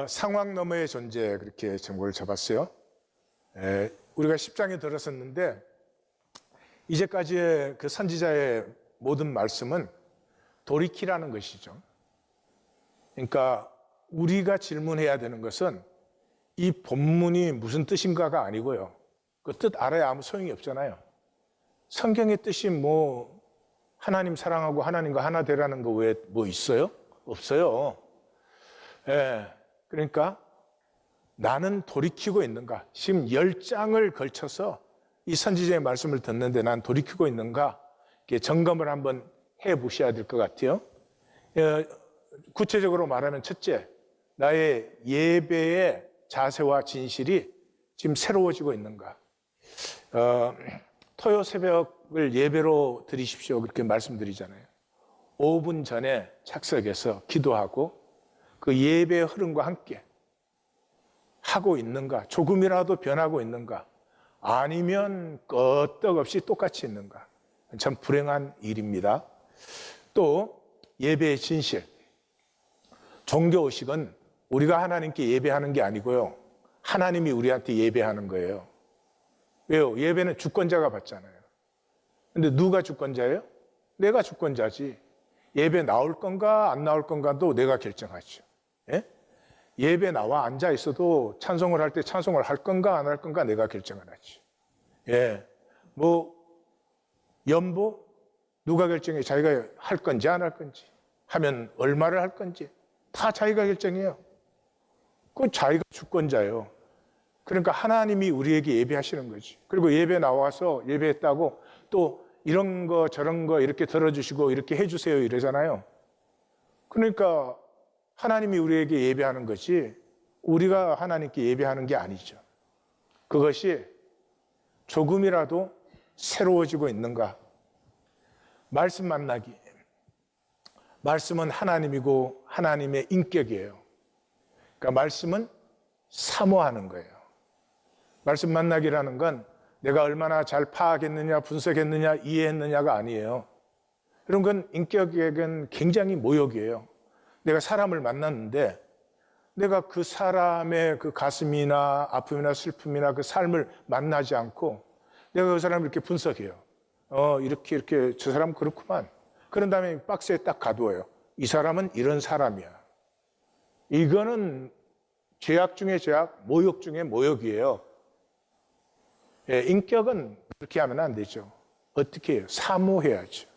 상황 너머의 존재, 그렇게 제목을 잡았어요. 우리가 10장에 들었었는데 이제까지의 그 선지자의 모든 말씀은 돌이키라는 것이죠. 그러니까 우리가 질문해야 되는 것은 이 본문이 무슨 뜻인가가 아니고요. 그 뜻 알아야 아무 소용이 없잖아요. 성경의 뜻이 뭐 하나님 사랑하고 하나님과 하나 되라는 거 외에 뭐 있어요? 없어요. 그러니까 나는 돌이키고 있는가? 지금 10장을 걸쳐서 이 선지자의 말씀을 듣는데 난 돌이키고 있는가? 점검을 한번 해보셔야 될 것 같아요. 구체적으로 말하면 첫째, 나의 예배의 자세와 진실이 지금 새로워지고 있는가? 토요 새벽을 예배로 드리십시오, 그렇게 말씀드리잖아요. 5분 전에 착석해서 기도하고 그 예배의 흐름과 함께 하고 있는가? 조금이라도 변하고 있는가? 아니면 끄떡없이 똑같이 있는가? 참 불행한 일입니다. 또 예배의 진실, 종교의식은 우리가 하나님께 예배하는 게 아니고요, 하나님이 우리한테 예배하는 거예요. 왜요? 예배는 주권자가 받잖아요. 근데 누가 주권자예요? 내가 주권자지. 예배 나올 건가 안 나올 건가도 내가 결정하죠. 예배 나와 앉아 있어도 찬송을 할 때 찬송을 할 건가 안 할 건가 내가 결정을 하지. 뭐 연보 누가 결정해? 자기가 할 건지 안 할 건지, 하면 얼마를 할 건지 다 자기가 결정해요. 그 자기가 주권자예요. 그러니까 하나님이 우리에게 예배하시는 거지. 그리고 예배 나와서 예배했다고 또 이런 거 저런 거 이렇게 들어주시고 이렇게 해주세요 이러잖아요. 그러니까 하나님이 우리에게 예배하는 거지 우리가 하나님께 예배하는 게 아니죠. 그것이 조금이라도 새로워지고 있는가? 말씀 만나기. 말씀은 하나님이고 하나님의 인격이에요. 그러니까 말씀은 사모하는 거예요. 말씀 만나기라는 건 내가 얼마나 잘 파악했느냐, 분석했느냐, 이해했느냐가 아니에요. 이런 건 인격에겐 굉장히 모욕이에요. 내가 사람을 만났는데 내가 그 사람의 그 가슴이나 아픔이나 슬픔이나 그 삶을 만나지 않고 내가 그 사람을 이렇게 분석해요. 이렇게 저 사람 그렇구만. 그런 다음에 박스에 딱 가두어요. 이 사람은 이런 사람이야. 이거는 죄악 중에 죄악, 모욕 중에 모욕이에요. 인격은 그렇게 하면 안 되죠. 어떻게 해요? 사모해야죠.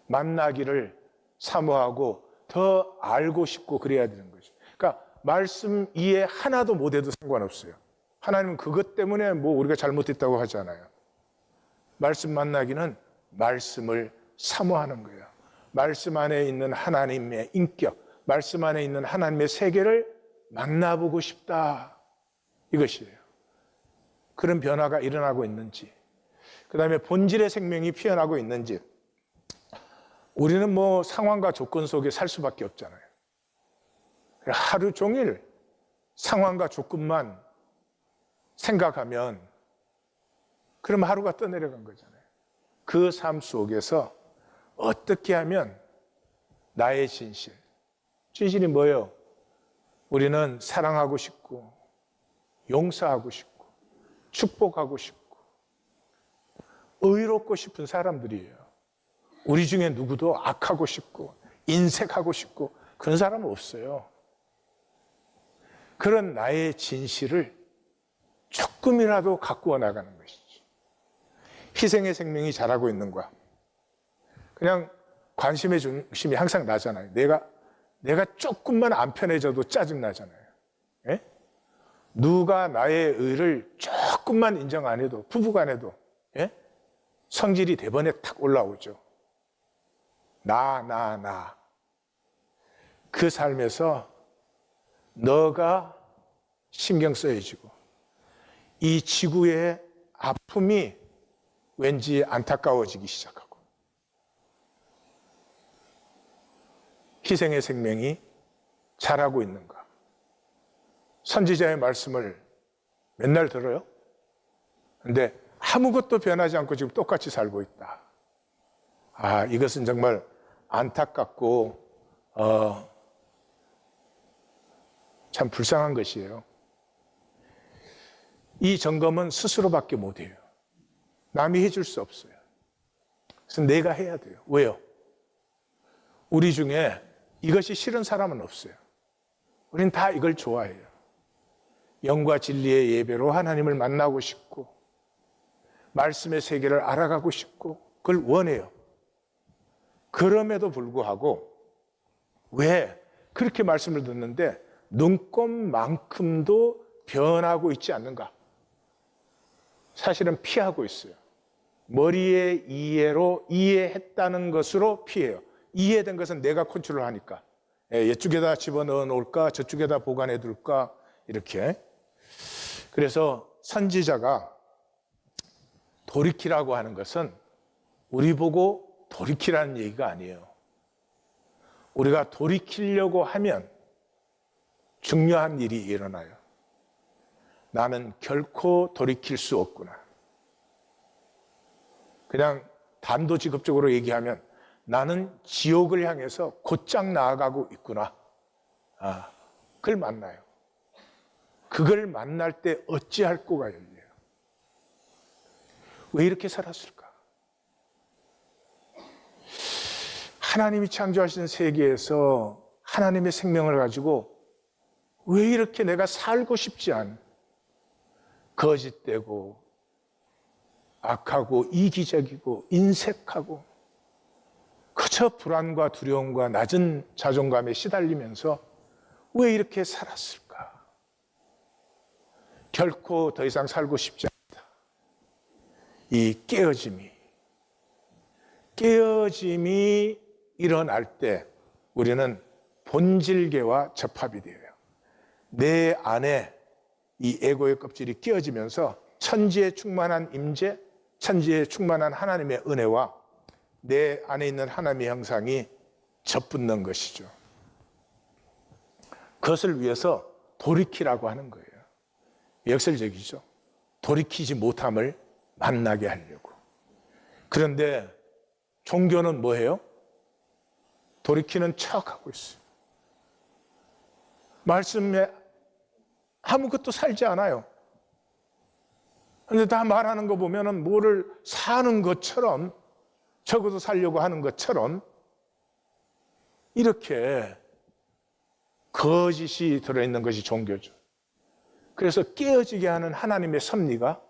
만나기를 사모하고 더 알고 싶고 그래야 되는 거죠. 그러니까 말씀 이해 하나도 못해도 상관없어요. 하나님은 그것 때문에 뭐 우리가 잘못했다고 하잖아요. 말씀 만나기는 말씀을 사모하는 거예요. 말씀 안에 있는 하나님의 인격, 말씀 안에 있는 하나님의 세계를 만나보고 싶다, 이것이에요. 그런 변화가 일어나고 있는지, 그 다음에 본질의 생명이 피어나고 있는지. 우리는 뭐 상황과 조건 속에 살 수밖에 없잖아요. 하루 종일 상황과 조건만 생각하면 그럼 하루가 떠내려간 거잖아요. 그 삶 속에서 어떻게 하면 나의 진실이 뭐예요? 우리는 사랑하고 싶고 용서하고 싶고 축복하고 싶고 의롭고 싶은 사람들이에요. 우리 중에 누구도 악하고 싶고 인색하고 싶고 그런 사람은 없어요. 그런 나의 진실을 조금이라도 가꾸어 나가는 것이지. 희생의 생명이 자라고 있는가? 그냥 관심의 중심이 항상 나잖아요. 내가 조금만 안 편해져도 짜증나잖아요. 누가 나의 의를 조금만 인정 안 해도, 부부간에도 성질이 대번에 탁 올라오죠. 나. 그 삶에서 너가 신경 써야지고 이 지구의 아픔이 왠지 안타까워지기 시작하고 희생의 생명이 자라고 있는가? 선지자의 말씀을 맨날 들어요. 근데 아무것도 변하지 않고 지금 똑같이 살고 있다. 이것은 정말 안타깝고 참 불쌍한 것이에요. 이 점검은 스스로밖에 못해요. 남이 해줄 수 없어요. 그래서 내가 해야 돼요. 왜요? 우리 중에 이것이 싫은 사람은 없어요. 우리는 다 이걸 좋아해요. 영과 진리의 예배로 하나님을 만나고 싶고 말씀의 세계를 알아가고 싶고 그걸 원해요. 그럼에도 불구하고 왜 그렇게 말씀을 듣는데 눈곱만큼도 변하고 있지 않는가? 사실은 피하고 있어요. 머리의 이해로 이해했다는 것으로 피해요. 이해된 것은 내가 컨트롤 하니까. 이쪽에다 집어넣어 놓을까? 저쪽에다 보관해 둘까? 이렇게. 그래서 선지자가 돌이키라고 하는 것은 우리 보고 돌이키라는 얘기가 아니에요. 우리가 돌이키려고 하면 중요한 일이 일어나요. 나는 결코 돌이킬 수 없구나. 그냥 단도직입적으로 얘기하면 나는 지옥을 향해서 곧장 나아가고 있구나. 그걸 만나요. 그걸 만날 때 어찌할 꼬가 열려요. 왜 이렇게 살았을까? 하나님이 창조하신 세계에서 하나님의 생명을 가지고 왜 이렇게 내가 살고 싶지 않은 거짓되고 악하고 이기적이고 인색하고 그저 불안과 두려움과 낮은 자존감에 시달리면서 왜 이렇게 살았을까? 결코 더 이상 살고 싶지 않다. 이 깨어짐이 일어날 때 우리는 본질계와 접합이 돼요. 내 안에 이 에고의 껍질이 끼어지면서 천지에 충만한 임재, 천지에 충만한 하나님의 은혜와 내 안에 있는 하나님의 형상이 접붙는 것이죠. 그것을 위해서 돌이키라고 하는 거예요. 역설적이죠. 돌이키지 못함을 만나게 하려고. 그런데 종교는 뭐예요? 돌이키는 척하고 있어요. 말씀에 아무것도 살지 않아요. 그런데 다 말하는 거 보면은 뭐를 사는 것처럼 적어도 살려고 하는 것처럼 이렇게 거짓이 들어있는 것이 종교죠. 그래서 깨어지게 하는 하나님의 섭리가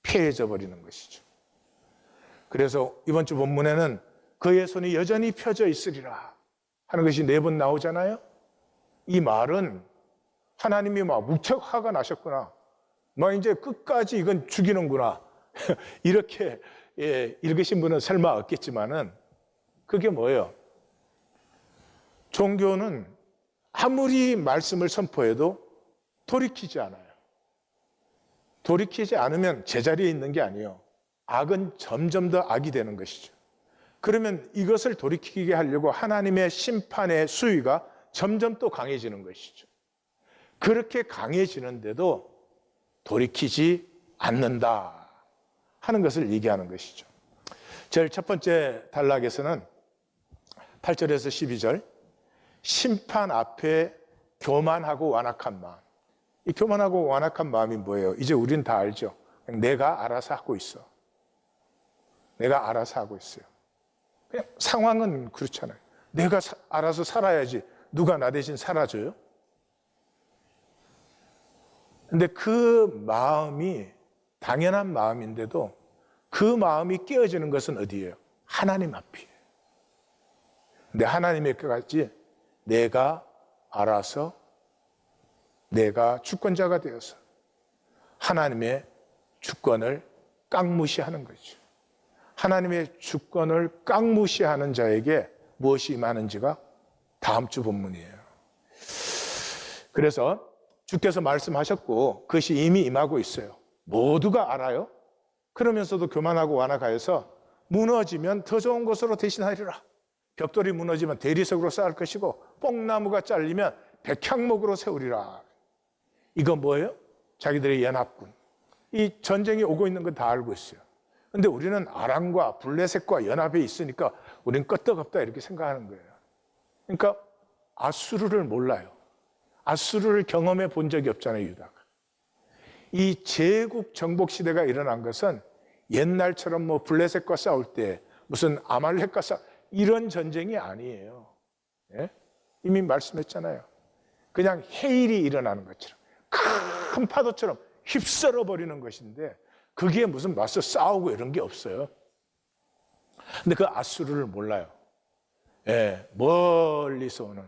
폐해져 버리는 것이죠. 그래서 이번 주 본문에는 그의 손이 여전히 펴져 있으리라 하는 것이 4번 나오잖아요. 이 말은 하나님이 막 무척 화가 나셨구나. 너 이제 끝까지 이건 죽이는구나. 이렇게 읽으신 분은 설마 없겠지만은 그게 뭐예요? 종교는 아무리 말씀을 선포해도 돌이키지 않아요. 돌이키지 않으면 제자리에 있는 게 아니에요. 악은 점점 더 악이 되는 것이죠. 그러면 이것을 돌이키게 하려고 하나님의 심판의 수위가 점점 또 강해지는 것이죠. 그렇게 강해지는데도 돌이키지 않는다 하는 것을 얘기하는 것이죠. 제일 첫 번째 단락에서는 8절에서 12절 심판 앞에 교만하고 완악한 마음. 이 교만하고 완악한 마음이 뭐예요? 이제 우리는 다 알죠. 내가 알아서 하고 있어. 내가 알아서 하고 있어요. 그냥 상황은 그렇잖아요. 내가 알아서 살아야지 누가 나 대신 살아줘요? 근데 그 마음이 당연한 마음인데도 그 마음이 깨어지는 것은 어디예요? 하나님 앞이에요. 근데 하나님에게까지 내가 알아서 내가 주권자가 되어서 하나님의 주권을 깡무시하는 거죠. 하나님의 주권을 깡무시하는 자에게 무엇이 임하는지가 다음 주 본문이에요. 그래서 주께서 말씀하셨고 그것이 이미 임하고 있어요. 모두가 알아요. 그러면서도 교만하고 완악하여서 무너지면 더 좋은 곳으로 대신하리라. 벽돌이 무너지면 대리석으로 쌓을 것이고 뽕나무가 잘리면 백향목으로 세우리라. 이거 뭐예요? 자기들의 연합군. 이 전쟁이 오고 있는 건 다 알고 있어요. 그런데 우리는 아람과 블레셋과 연합에 있으니까 우리는 끄떡없다 이렇게 생각하는 거예요. 그러니까 아수르를 몰라요. 아수르를 경험해 본 적이 없잖아요, 유다가. 이 제국 정복 시대가 일어난 것은 옛날처럼 뭐 블레셋과 싸울 때 무슨 아말렉과 이런 전쟁이 아니에요. 예? 이미 말씀했잖아요. 그냥 해일이 일어나는 것처럼 큰 파도처럼 휩쓸어 버리는 것인데 그게 무슨 맞서 싸우고 이런 게 없어요. 근데 그 아수르를 몰라요. 예, 멀리서 오는.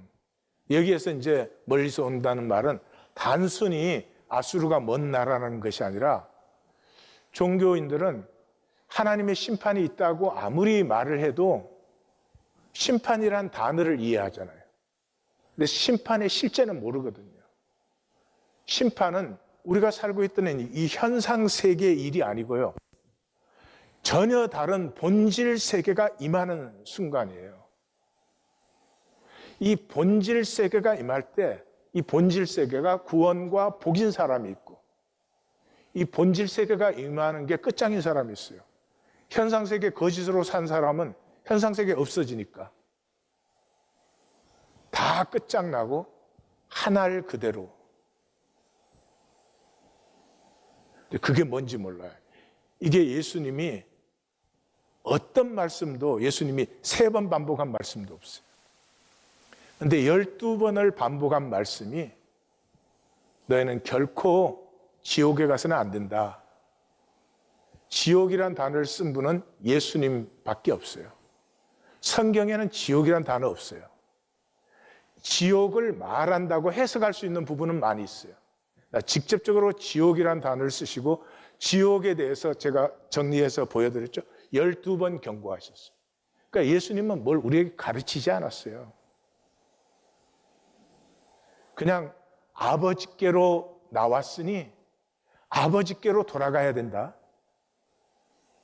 여기에서 이제 멀리서 온다는 말은 단순히 아수르가 먼 나라라는 것이 아니라 종교인들은 하나님의 심판이 있다고 아무리 말을 해도 심판이란 단어를 이해하잖아요. 근데 심판의 실제는 모르거든요. 심판은 우리가 살고 있던 이 현상 세계의 일이 아니고요. 전혀 다른 본질 세계가 임하는 순간이에요. 이 본질 세계가 임할 때 이 본질 세계가 구원과 복인 사람이 있고 이 본질 세계가 임하는 게 끝장인 사람이 있어요. 현상 세계 거짓으로 산 사람은 현상 세계 없어지니까 다 끝장나고 하나를 그대로. 그게 뭔지 몰라요. 이게 예수님이 어떤 말씀도 예수님이 3번 반복한 말씀도 없어요. 그런데 12번을 반복한 말씀이 너희는 결코 지옥에 가서는 안 된다. 지옥이란 단어를 쓴 분은 예수님밖에 없어요. 성경에는 지옥이란 단어 없어요. 지옥을 말한다고 해석할 수 있는 부분은 많이 있어요. 직접적으로 지옥이란 단어를 쓰시고 지옥에 대해서 제가 정리해서 보여드렸죠. 12번 경고하셨어요. 그러니까 예수님은 뭘 우리에게 가르치지 않았어요. 그냥 아버지께로 나왔으니 아버지께로 돌아가야 된다.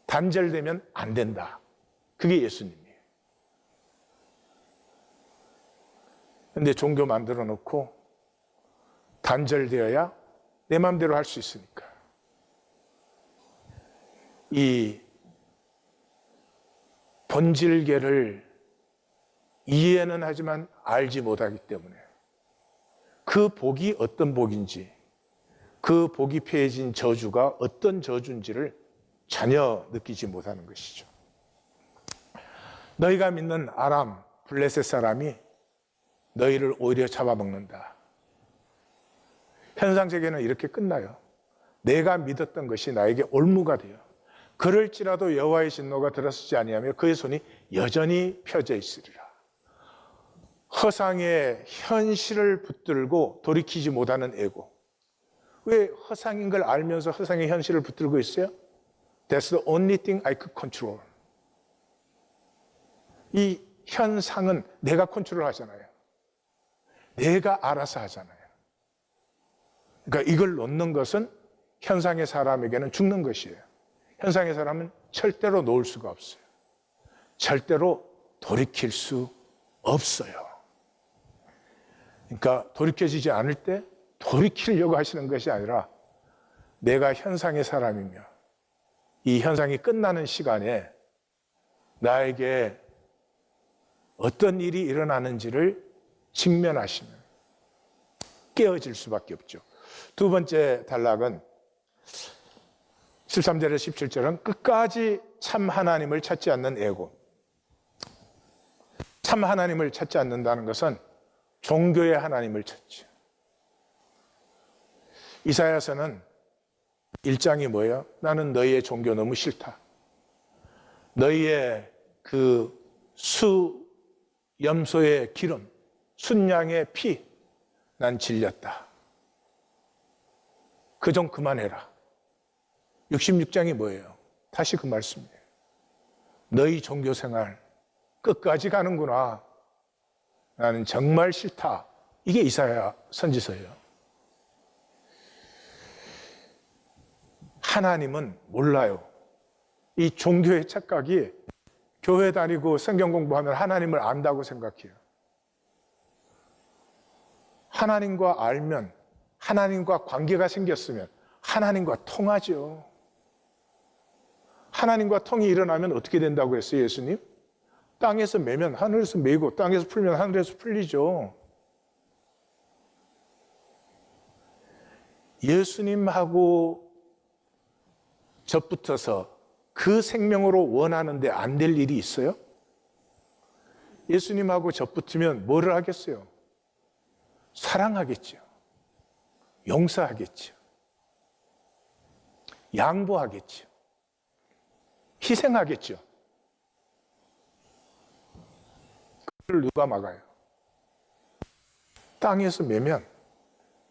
단절되면 안 된다. 그게 예수님이에요. 근데 종교 만들어 놓고 단절되어야 내 마음대로 할 수 있으니까. 이 본질계를 이해는 하지만 알지 못하기 때문에 그 복이 어떤 복인지, 그 복이 패해진 저주가 어떤 저주인지를 전혀 느끼지 못하는 것이죠. 너희가 믿는 아람, 블레셋 사람이 너희를 오히려 잡아먹는다. 현상세계는 이렇게 끝나요. 내가 믿었던 것이 나에게 올무가 돼요. 그럴지라도 여호와의 진노가 들어서지 아니하며 그의 손이 여전히 펴져 있으리라. 허상의 현실을 붙들고 돌이키지 못하는 에고. 왜 허상인 걸 알면서 허상의 현실을 붙들고 있어요? That's the only thing I could control. 이 현상은 내가 컨트롤 하잖아요. 내가 알아서 하잖아요. 그러니까 이걸 놓는 것은 현상의 사람에게는 죽는 것이에요. 현상의 사람은 절대로 놓을 수가 없어요. 절대로 돌이킬 수 없어요. 그러니까 돌이켜지지 않을 때 돌이키려고 하시는 것이 아니라 내가 현상의 사람이며 이 현상이 끝나는 시간에 나에게 어떤 일이 일어나는지를 직면하시면 깨어질 수밖에 없죠. 두 번째 단락은 13절에서 17절은 끝까지 참 하나님을 찾지 않는 에고. 참 하나님을 찾지 않는다는 것은 종교의 하나님을 찾죠. 이사야서는 1장이 뭐예요? 나는 너희의 종교 너무 싫다. 너희의 그 염소의 기름, 순양의 피, 난 질렸다. 그 좀 그만해라. 66장이 뭐예요? 다시 그 말씀이에요. 너희 종교생활 끝까지 가는구나. 나는 정말 싫다. 이게 이사야 선지서예요. 하나님은 몰라요. 이 종교의 착각이 교회 다니고 성경 공부하면 하나님을 안다고 생각해요. 하나님과 알면, 하나님과 관계가 생겼으면 하나님과 통하죠. 하나님과 통이 일어나면 어떻게 된다고 했어요, 예수님? 땅에서 매면 하늘에서 매고 땅에서 풀면 하늘에서 풀리죠. 예수님하고 젖붙어서 그 생명으로 원하는데 안 될 일이 있어요? 예수님하고 젖붙으면 뭐를 하겠어요? 사랑하겠죠. 용서하겠죠. 양보하겠죠. 희생하겠죠. 그걸 누가 막아요? 땅에서 매면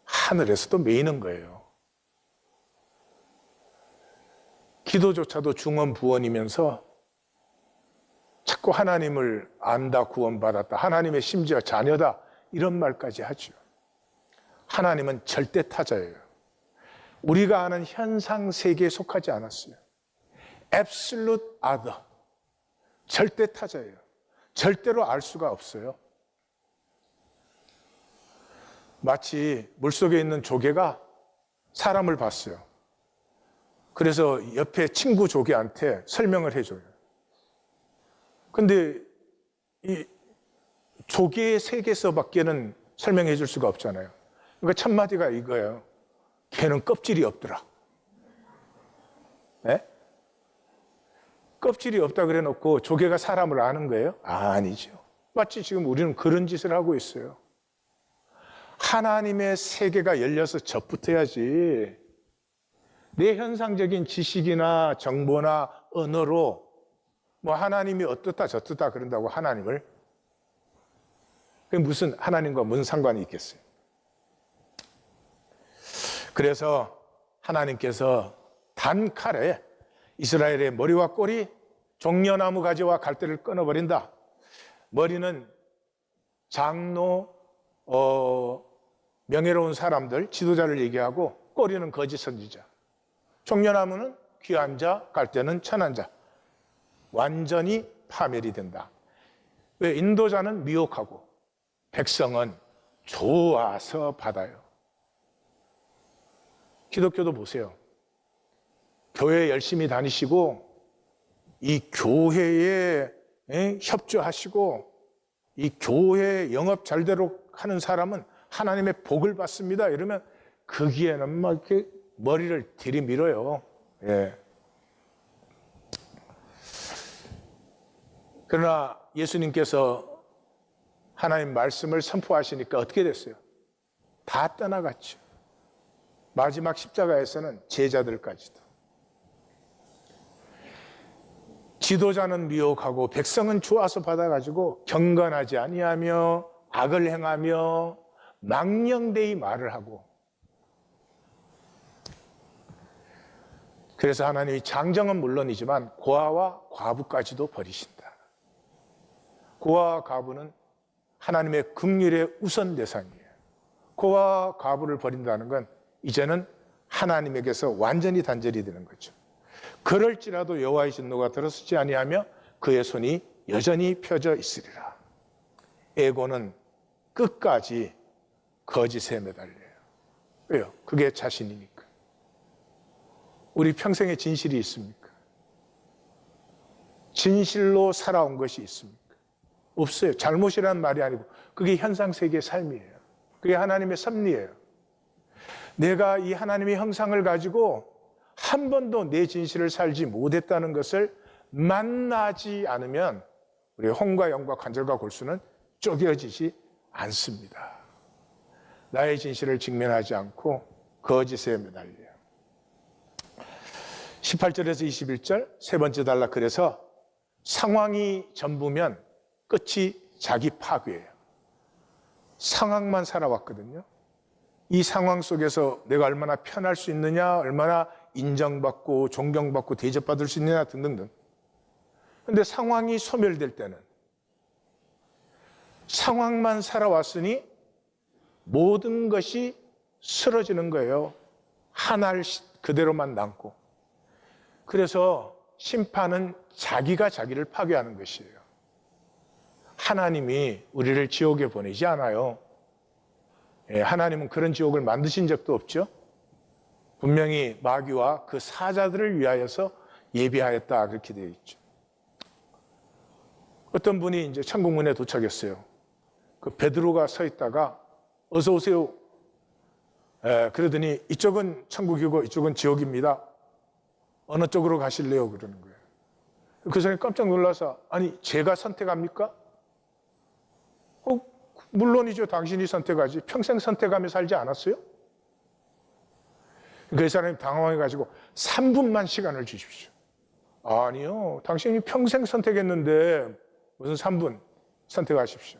하늘에서도 매이는 거예요. 기도조차도 중언부언이면서 자꾸 하나님을 안다, 구원받았다, 하나님의 심지어 자녀다 이런 말까지 하죠. 하나님은 절대 타자예요. 우리가 아는 현상 세계에 속하지 않았어요. Absolute other, 절대 타자예요. 절대로 알 수가 없어요. 마치 물속에 있는 조개가 사람을 봤어요. 그래서 옆에 친구 조개한테 설명을 해줘요. 근데 이 조개의 세계에서밖에는 설명해 줄 수가 없잖아요. 그러니까 첫 마디가 이거예요. 걔는 껍질이 없더라. 네? 껍질이 없다 그래 놓고 조개가 사람을 아는 거예요? 아니죠. 마치 지금 우리는 그런 짓을 하고 있어요. 하나님의 세계가 열려서 접붙어야지. 내 현상적인 지식이나 정보나 언어로 뭐 하나님이 어떻다 저떻다 그런다고 하나님을, 그게 무슨 하나님과 무슨 상관이 있겠어요? 그래서 하나님께서 단칼에 이스라엘의 머리와 꼬리, 종려나무 가지와 갈대를 끊어버린다. 머리는 장로, 명예로운 사람들, 지도자를 얘기하고, 꼬리는 거짓 선지자. 종려나무는 귀한 자, 갈대는 천한 자. 완전히 파멸이 된다. 왜? 인도자는 미혹하고 백성은 좋아서 받아요. 기독교도 보세요. 교회 열심히 다니시고 이 교회에 협조하시고 이 교회 영업 잘대로 하는 사람은 하나님의 복을 받습니다. 이러면 거기에는 막 이렇게 머리를 들이밀어요. 예. 그러나 예수님께서 하나님 말씀을 선포하시니까 어떻게 됐어요? 다 떠나갔죠. 마지막 십자가에서는 제자들까지도. 지도자는 미혹하고 백성은 좋아서 받아가지고 경건하지 아니하며 악을 행하며 망령되이 말을 하고, 그래서 하나님이 장정은 물론이지만 고아와 과부까지도 버리신다. 고아와 과부는 하나님의 긍휼의 우선 대상이에요. 고아와 과부를 버린다는 건 이제는 하나님에게서 완전히 단절이 되는 거죠. 그럴지라도 여호와의 진노가 들어서지 아니하며 그의 손이 여전히 펴져 있으리라. 에고는 끝까지 거짓에 매달려요. 왜요? 그게 자신이니까. 우리 평생에 진실이 있습니까? 진실로 살아온 것이 있습니까? 없어요. 잘못이라는 말이 아니고 그게 현상세계의 삶이에요. 그게 하나님의 섭리예요. 내가 이 하나님의 형상을 가지고 한 번도 내 진실을 살지 못했다는 것을 만나지 않으면 우리의 혼과 영과 관절과 골수는 쪼개어지지 않습니다. 나의 진실을 직면하지 않고 거짓에 매달려요. 18절에서 21절 세 번째 단락. 그래서 상황이 전부면 끝이 자기 파괴예요. 상황만 살아왔거든요. 이 상황 속에서 내가 얼마나 편할 수 있느냐, 얼마나 인정받고 존경받고 대접받을 수 있느냐 등등등. 그런데 상황이 소멸될 때는 상황만 살아왔으니 모든 것이 쓰러지는 거예요. 하나를 그대로만 남고. 그래서 심판은 자기가 자기를 파괴하는 것이에요. 하나님이 우리를 지옥에 보내지 않아요. 하나님은 그런 지옥을 만드신 적도 없죠. 분명히 마귀와 그 사자들을 위하여서 예비하였다 그렇게 되어 있죠. 어떤 분이 이제 천국문에 도착했어요. 그 베드로가 서 있다가 어서 오세요. 그러더니 이쪽은 천국이고 이쪽은 지옥입니다. 어느 쪽으로 가실래요? 그러는 거예요. 그 사람이 깜짝 놀라서 아니 제가 선택합니까? 물론이죠. 당신이 선택하지. 평생 선택하며 살지 않았어요? 그 사람이 당황해가지고 3분만 시간을 주십시오. 아니요. 당신이 평생 선택했는데 무슨 3분 선택하십시오.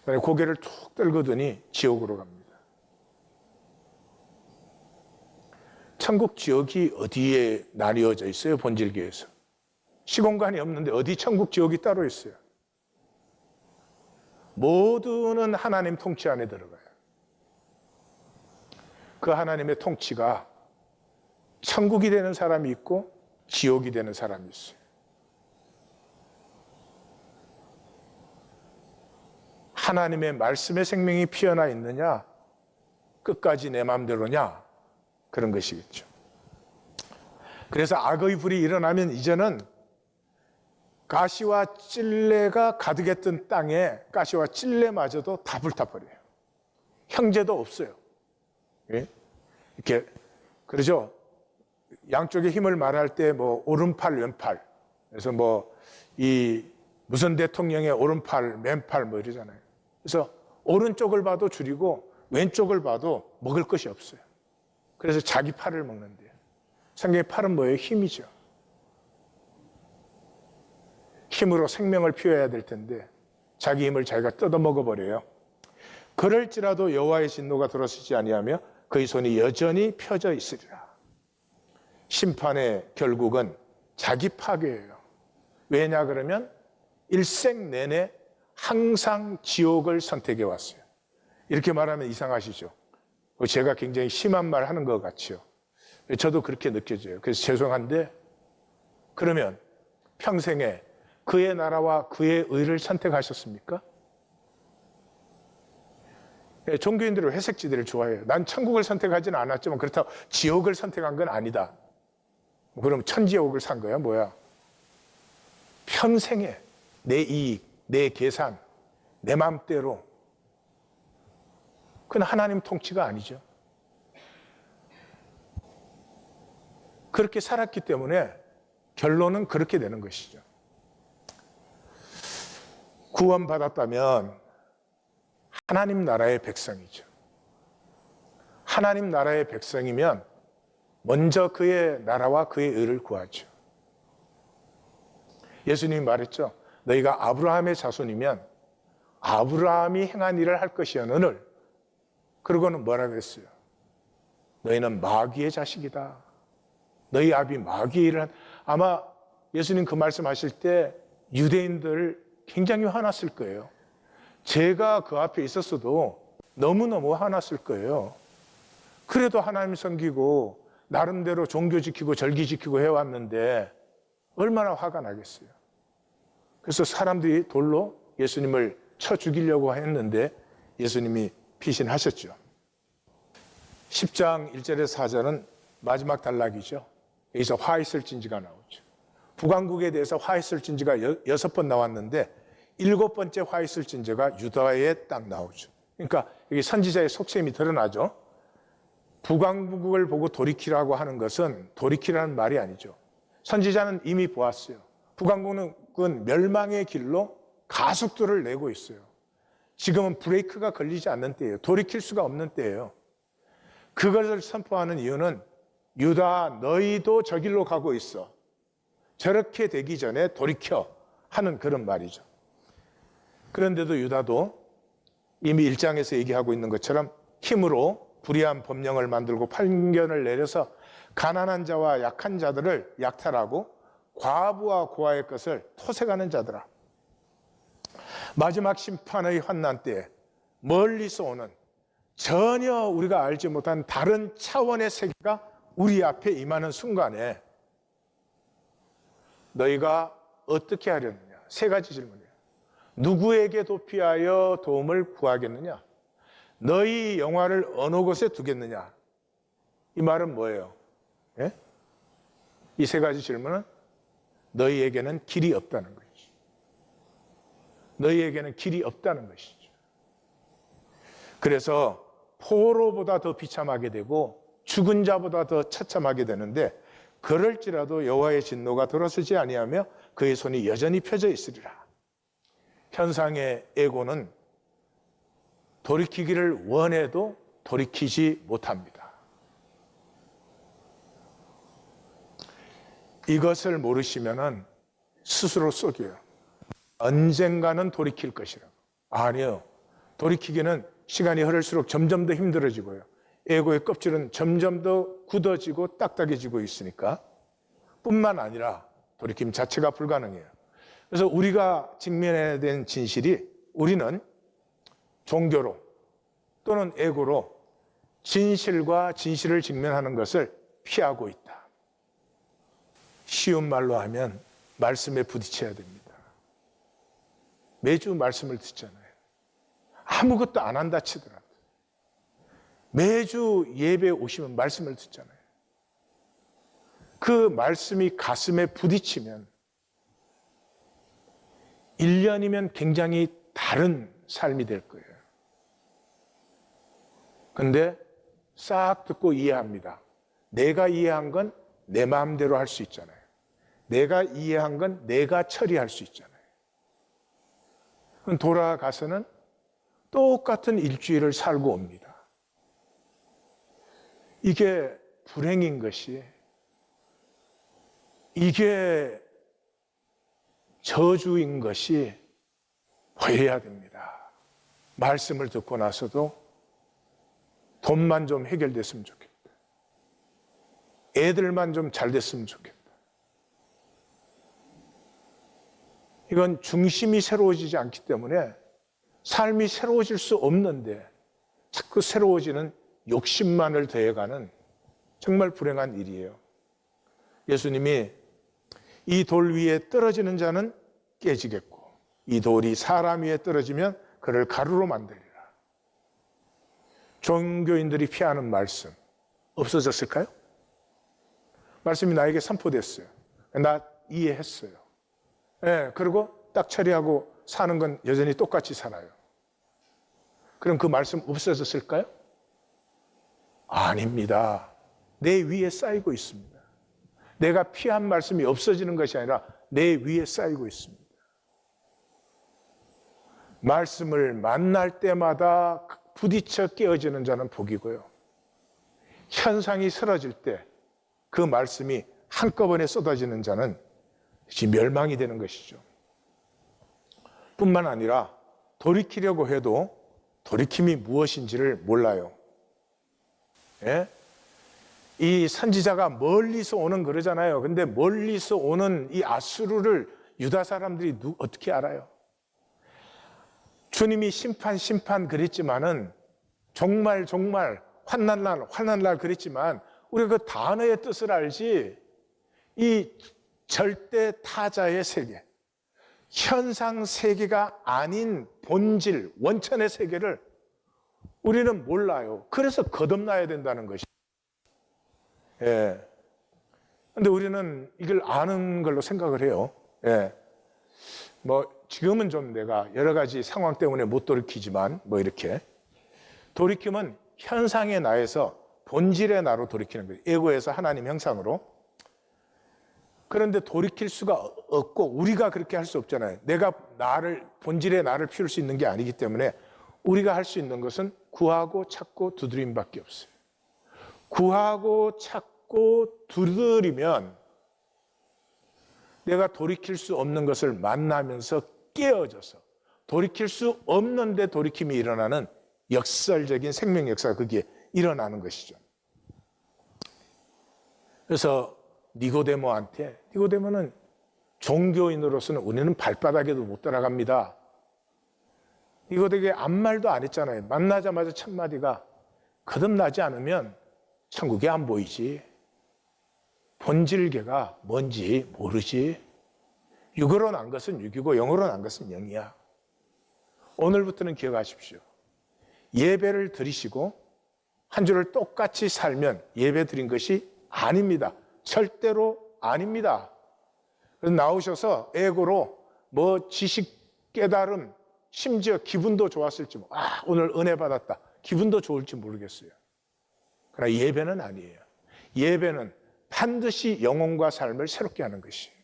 고개를 툭 떨거더니 지옥으로 갑니다. 천국 지옥이 어디에 나뉘어져 있어요? 본질계에서. 시공간이 없는데 어디 천국 지옥이 따로 있어요? 모두는 하나님 통치 안에 들어가요. 그 하나님의 통치가 천국이 되는 사람이 있고 지옥이 되는 사람이 있어요. 하나님의 말씀의 생명이 피어나 있느냐, 끝까지 내 마음대로냐, 그런 것이겠죠. 그래서 악의 불이 일어나면 이제는 가시와 찔레가 가득했던 땅에 가시와 찔레마저도 다 불타버려요. 형제도 없어요. 예? 이렇게 그러죠. 양쪽의 힘을 말할 때 뭐 오른팔 왼팔, 그래서 뭐 이 무슨 대통령의 오른팔 맨팔 뭐 이러잖아요. 그래서 오른쪽을 봐도 줄이고 왼쪽을 봐도 먹을 것이 없어요. 그래서 자기 팔을 먹는데요. 성경의 팔은 뭐예요? 힘이죠. 힘으로 생명을 피워야 될 텐데 자기 힘을 자기가 뜯어먹어 버려요. 그럴지라도 여호와의 진노가 들어서지 아니하며 그의 손이 여전히 펴져 있으리라. 심판의 결국은 자기 파괴예요. 왜냐 그러면 일생 내내 항상 지옥을 선택해 왔어요. 이렇게 말하면 이상하시죠? 제가 굉장히 심한 말 하는 것 같지요. 저도 그렇게 느껴져요. 그래서 죄송한데 그러면 평생에 그의 나라와 그의 의를 선택하셨습니까? 종교인들은 회색지대를 좋아해요. 난 천국을 선택하지는 않았지만 그렇다고 지옥을 선택한 건 아니다. 그럼 천지옥을 산 거야 뭐야? 평생에 내 이익, 내 계산, 내 마음대로. 그건 하나님 통치가 아니죠. 그렇게 살았기 때문에 결론은 그렇게 되는 것이죠. 구원받았다면 하나님 나라의 백성이죠. 하나님 나라의 백성이면 먼저 그의 나라와 그의 의를 구하죠. 예수님이 말했죠. 너희가 아브라함의 자손이면 아브라함이 행한 일을 할 것이오늘. 그러고는 뭐라고 했어요? 너희는 마귀의 자식이다. 너희 아비 마귀의 일을 한. 아마 예수님 그 말씀하실 때 유대인들 굉장히 화났을 거예요. 제가 그 앞에 있었어도 너무너무 화났을 거예요. 그래도 하나님 섬기고 나름대로 종교 지키고 절기 지키고 해왔는데 얼마나 화가 나겠어요. 그래서 사람들이 돌로 예수님을 쳐 죽이려고 했는데 예수님이 피신하셨죠. 10장 1절에서 4절은 마지막 단락이죠. 여기서 화 있을 진지가 나오죠. 북왕국에 대해서 화 있을 진지가 6번 나왔는데 7번째 화 있을 진지가 유다에 딱 나오죠. 그러니까 여기 선지자의 속셈이 드러나죠. 북왕국을 보고 돌이키라고 하는 것은 돌이키라는 말이 아니죠. 선지자는 이미 보았어요. 북왕국은 멸망의 길로 가속도를 내고 있어요. 지금은 브레이크가 걸리지 않는 때예요. 돌이킬 수가 없는 때예요. 그것을 선포하는 이유는 유다 너희도 저 길로 가고 있어. 저렇게 되기 전에 돌이켜 하는 그런 말이죠. 그런데도 유다도 이미 1장에서 얘기하고 있는 것처럼 힘으로 불의한 법령을 만들고 판결을 내려서 가난한 자와 약한 자들을 약탈하고 과부와 고아의 것을 토색하는 자들아. 마지막 심판의 환난 때에 멀리서 오는 전혀 우리가 알지 못한 다른 차원의 세계가 우리 앞에 임하는 순간에 너희가 어떻게 하려느냐? 3가지 질문이에요. 누구에게 도피하여 도움을 구하겠느냐? 너희 영화를 어느 곳에 두겠느냐? 이 말은 뭐예요? 예? 이 3가지 질문은 너희에게는 길이 없다는 것이죠. 너희에게는 길이 없다는 것이죠. 그래서 포로보다 더 비참하게 되고 죽은 자보다 더 처참하게 되는데, 그럴지라도 여호와의 진노가 돌아서지 아니하며 그의 손이 여전히 펴져 있으리라. 현상의 에고는 돌이키기를 원해도 돌이키지 못합니다. 이것을 모르시면은 스스로 속여요. 언젠가는 돌이킬 것이라고. 아니요. 돌이키기는 시간이 흐를수록 점점 더 힘들어지고요. 에고의 껍질은 점점 더 굳어지고 딱딱해지고 있으니까 뿐만 아니라 돌이킴 자체가 불가능해요. 그래서 우리가 직면해야 되는 진실이, 우리는 종교로 또는 에고로 진실과 진실을 직면하는 것을 피하고 있다. 쉬운 말로 하면 말씀에 부딪혀야 됩니다. 매주 말씀을 듣잖아요. 아무것도 안 한다 치더라도 매주 예배에 오시면 말씀을 듣잖아요. 그 말씀이 가슴에 부딪히면 1년이면 굉장히 다른 삶이 될 거예요. 근데 싹 듣고 이해합니다. 내가 이해한 건 내 마음대로 할 수 있잖아요. 내가 이해한 건 내가 처리할 수 있잖아요. 그럼 돌아가서는 똑같은 일주일을 살고 옵니다. 이게 불행인 것이, 이게 저주인 것이 보여야 됩니다. 말씀을 듣고 나서도 돈만 좀 해결됐으면 좋겠다. 애들만 좀 잘 됐으면 좋겠다. 이건 중심이 새로워지지 않기 때문에 삶이 새로워질 수 없는데 자꾸 새로워지는 욕심만을 더해가는 정말 불행한 일이에요. 예수님이 이 돌 위에 떨어지는 자는 깨지겠고 이 돌이 사람 위에 떨어지면 그를 가루로 만들리라. 종교인들이 피하는 말씀 없어졌을까요? 말씀이 나에게 선포됐어요. 나 이해했어요. 네, 그리고 딱 처리하고 사는 건 여전히 똑같이 살아요. 그럼 그 말씀 없어졌을까요? 아닙니다. 내 위에 쌓이고 있습니다. 내가 피한 말씀이 없어지는 것이 아니라 내 위에 쌓이고 있습니다. 말씀을 만날 때마다 부딪혀 깨어지는 자는 복이고요. 현상이 쓰러질 때 그 말씀이 한꺼번에 쏟아지는 자는 멸망이 되는 것이죠. 뿐만 아니라 돌이키려고 해도 돌이킴이 무엇인지를 몰라요. 예? 이 선지자가 멀리서 오는 그러잖아요. 근데 멀리서 오는 이 아수르를 유다 사람들이 어떻게 알아요? 주님이 심판 그랬지만은 정말 환난 날 그랬지만 우리가 그 단어의 뜻을 알지, 이 절대 타자의 세계, 현상 세계가 아닌 본질, 원천의 세계를 우리는 몰라요. 그래서 거듭나야 된다는 것이. 예. 근데 우리는 이걸 아는 걸로 생각을 해요. 예. 지금은 좀 내가 여러 가지 상황 때문에 못 돌이키지만, 이렇게. 돌이킴은 현상의 나에서 본질의 나로 돌이키는 거예요. 에고에서 하나님 형상으로. 그런데 돌이킬 수가 없고 우리가 그렇게 할 수 없잖아요. 내가 본질의 나를 피울 수 있는 게 아니기 때문에 우리가 할 수 있는 것은 구하고 찾고 두드림밖에 없어요. 구하고 찾고 두드리면 내가 돌이킬 수 없는 것을 만나면서 깨어져서 돌이킬 수 없는데 돌이킴이 일어나는 역설적인 생명 역사가 거기에 일어나는 것이죠. 그래서 니고데모는 종교인으로서는 우리는 발바닥에도 못 따라갑니다. 니고데게 아무 말도 안 했잖아요. 만나자마자 첫 마디가 거듭나지 않으면 천국이 안 보이지. 본질계가 뭔지 모르지. 육으로 난 것은 육이고 영으로 난 것은 영이야. 오늘부터는 기억하십시오. 예배를 드리시고 한 주를 똑같이 살면 예배 드린 것이 아닙니다. 절대로 아닙니다. 그래서 나오셔서 에고로 지식 깨달음, 심지어 기분도 좋았을지 오늘 은혜 받았다. 기분도 좋을지 모르겠어요. 그러나 예배는 아니에요. 예배는 반드시 영혼과 삶을 새롭게 하는 것이에요.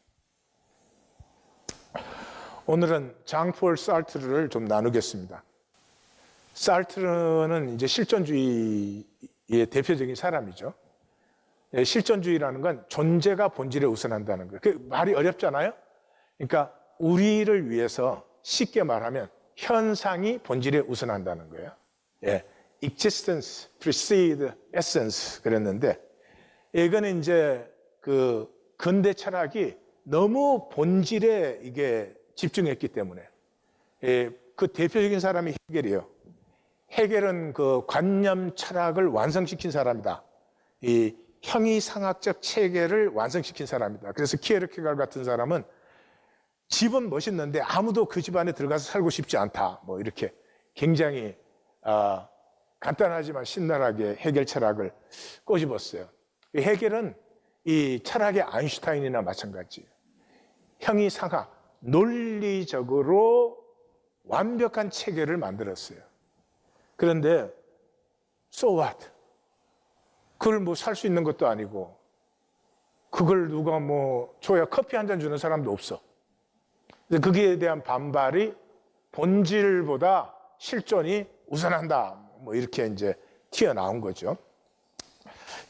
오늘은 장폴 사르트르를 좀 나누겠습니다. 사르트르는 이제 실존주의의 대표적인 사람이죠. 실존주의라는 건 존재가 본질에 우선한다는 거예요. 그 말이 어렵잖아요. 그러니까 우리를 위해서 쉽게 말하면 현상이 본질에 우선한다는 거예요. Existence precedes essence 그랬는데, 이거는 이제 그 근대 철학이 너무 본질에 이게 집중했기 때문에, 그 대표적인 사람이 헤겔이에요. 헤겔은 그 관념 철학을 완성시킨 사람이다. 이 형이상학적 체계를 완성시킨 사람이다. 그래서 키에르케가르 같은 사람은 집은 멋있는데 아무도 그 집 안에 들어가서 살고 싶지 않다. 뭐 이렇게 굉장히 간단하지만 신랄하게 헤겔 철학을 꼬집었어요. 헤겔은 이 철학의 아인슈타인이나 마찬가지예요. 형이상학, 논리적으로 완벽한 체계를 만들었어요. 그런데 so what? 그걸 뭐 살 수 있는 것도 아니고, 그걸 누가 뭐 줘야 커피 한 잔 주는 사람도 없어. 거기에 대한 반발이 본질보다 실존이 우선한다. 뭐 이렇게 이제 튀어나온 거죠.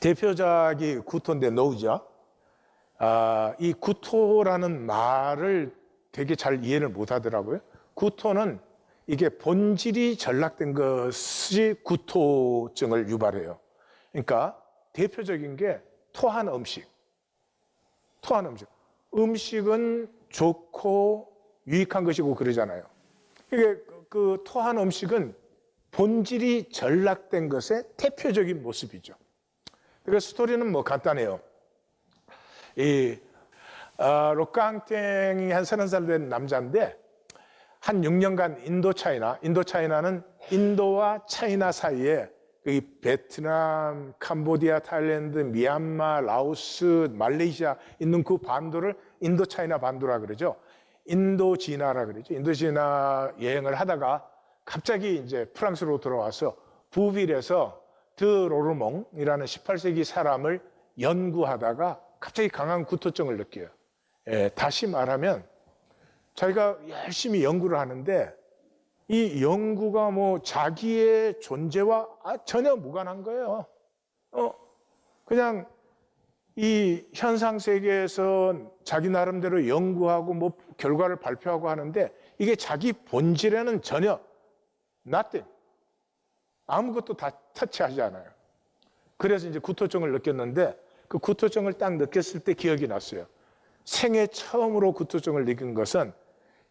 대표작이 구토인데, 노우죠. 이 구토라는 말을 되게 잘 이해를 못 하더라고요. 구토는 이게 본질이 전락된 것이 구토증을 유발해요. 그러니까 대표적인 게 토한 음식. 토한 음식. 음식은 좋고 유익한 것이고 그러잖아요. 이게 그 토한 음식은 본질이 전락된 것의 대표적인 모습이죠. 그래서 스토리는 뭐 간단해요. 이 록강땡이 한 30살 된 남자인데, 한 6년간 인도차이나는 인도와 차이나 사이에 이 베트남, 캄보디아, 타일랜드, 미얀마, 라오스, 말레이시아 있는 그 반도를 인도차이나 반도라 그러죠. 인도지나라 그러죠. 인도지나 여행을 하다가 갑자기 이제 프랑스로 들어와서 부빌에서 드로르몽이라는 18세기 사람을 연구하다가 갑자기 강한 구토증을 느껴요. 다시 말하면 자기가 열심히 연구를 하는데 이 연구가 뭐 자기의 존재와 전혀 무관한 거예요. 그냥 이 현상 세계에서 자기 나름대로 연구하고 뭐 결과를 발표하고 하는데, 이게 자기 본질에는 전혀 nothing, 아무것도 다 터치하지 않아요. 그래서 이제 구토증을 느꼈는데, 그 구토증을 딱 느꼈을 때 기억이 났어요. 생애 처음으로 구토증을 느낀 것은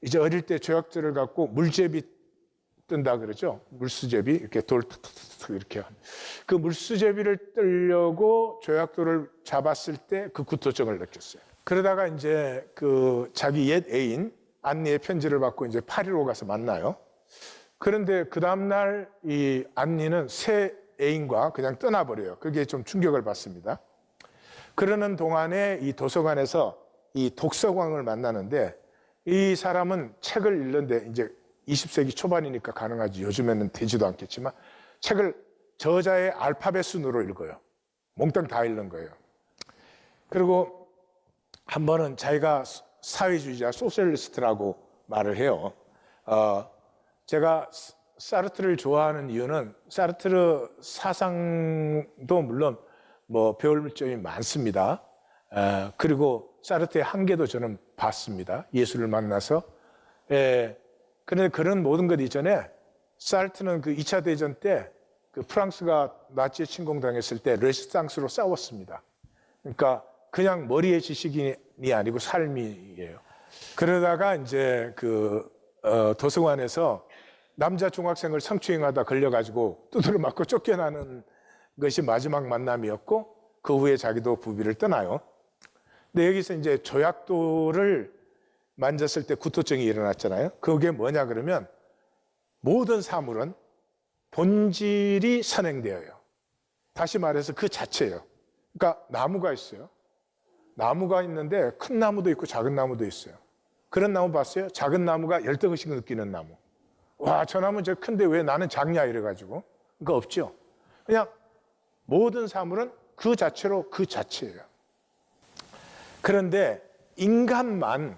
이제 어릴 때 조약돌을 갖고 물제비 뜬다 그러죠. 물수제비, 이렇게 돌 탁탁탁 이렇게. 그 물수제비를 뜨려고 조약돌을 잡았을 때 그 구토증을 느꼈어요. 그러다가 이제 그 자기 옛 애인 안니의 편지를 받고 이제 파리로 가서 만나요. 그런데 그 다음날 이 안니는 새 애인과 그냥 떠나버려요. 그게 좀 충격을 받습니다. 그러는 동안에 이 도서관에서 이 독서광을 만나는데, 이 사람은 책을 읽는데, 이제 20세기 초반이니까 가능하지, 요즘에는 되지도 않겠지만 책을 저자의 알파벳 순으로 읽어요. 몽땅 다 읽는 거예요. 그리고 한 번은 자기가 사회주의자, 소셜리스트라고 말을 해요. 제가 사르트르를 좋아하는 이유는 사르트르 사상도 물론 뭐 배울 점이 많습니다. 그리고 사르트의 한계도 저는 봤습니다. 예수를 만나서. 그런데 그런 모든 것 이전에 사르트르는 그 2차 대전 때 그 프랑스가 나치에 침공당했을 때 르네상스로 싸웠습니다. 그러니까 그냥 머리의 지식이 아니고 삶이에요. 그러다가 이제 그 도서관에서 남자 중학생을 성추행하다 걸려가지고 두드려 맞고 쫓겨나는 것이 마지막 만남이었고, 그 후에 자기도 부비를 떠나요. 근데 여기서 이제 조약돌을 만졌을 때 구토증이 일어났잖아요. 그게 뭐냐 그러면, 모든 사물은 본질이 선행되어요. 다시 말해서 그 자체예요. 그러니까 나무가 있어요. 나무가 있는데 큰 나무도 있고 작은 나무도 있어요. 그런 나무 봤어요? 작은 나무가 열대의식 느끼는 나무. 와, 저 나무는 저 큰데 왜 나는 작냐 이래가지고 거 없죠. 그냥 모든 사물은 그 자체로 그 자체예요. 그런데 인간만